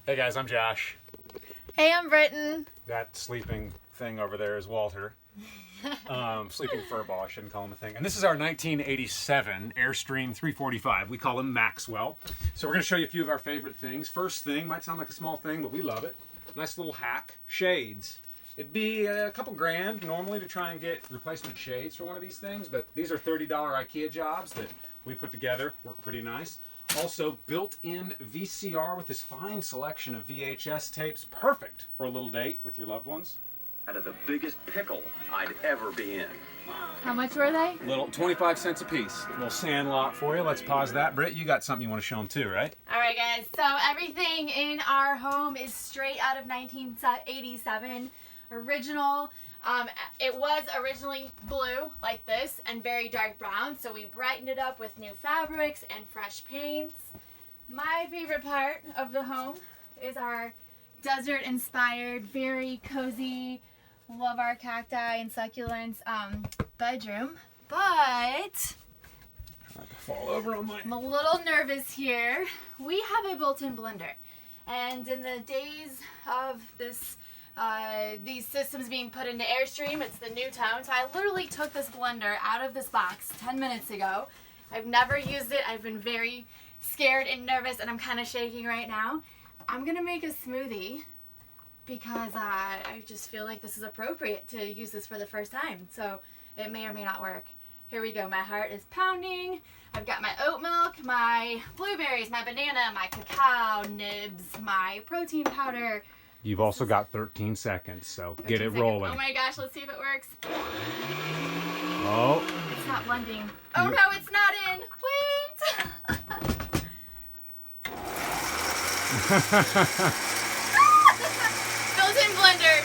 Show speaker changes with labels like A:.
A: Hey guys, I'm Josh.
B: Hey, I'm Britton.
A: That sleeping thing over there is Walter. Sleeping furball, I shouldn't call him a thing. And this is our 1987 Airstream 345. We call him Maxwell. So we're going to show you a few of our favorite things. First thing, might sound like a small thing, but we love it. Nice little hack, shades. It'd be a couple grand normally to try and get replacement shades for one of these things, but these are $30 IKEA jobs that we put together, work pretty nice. Also, built-in VCR with this fine selection of VHS tapes. Perfect for a little date with your loved ones.
C: Out of the biggest pickle I'd ever be in.
B: How much were they?
A: Little 25 cents a piece. A little sand lot for you. Let's pause that. Britt, you got something you want to show them too, right?
B: All right, guys. So everything in our home is straight out of 1987. Original. It was originally blue like this and very dark brown, so we brightened it up with new fabrics and fresh paints. My favorite part of the home is our desert inspired, very cozy, love our cacti and succulents bedroom. But
A: Not to fall over on my...
B: I'm a little nervous here. We have a built-in blender, and in the days of these systems being put into Airstream, it's the new tone. So I literally took this blender out of this box 10 minutes ago. I've never used it. I've been very scared and nervous, and I'm kind of shaking right now. I'm gonna make a smoothie because I just feel like this is appropriate to use this for the first time. So it may or may not work. Here we go. My heart is pounding. I've got my oat milk, my blueberries, my banana, my cacao nibs, my protein powder.
A: You've also got 13 seconds, so get it rolling.
B: Oh my gosh, let's see if it works.
A: Oh.
B: It's not blending. Oh no, it's not in. Wait. Built-in blender,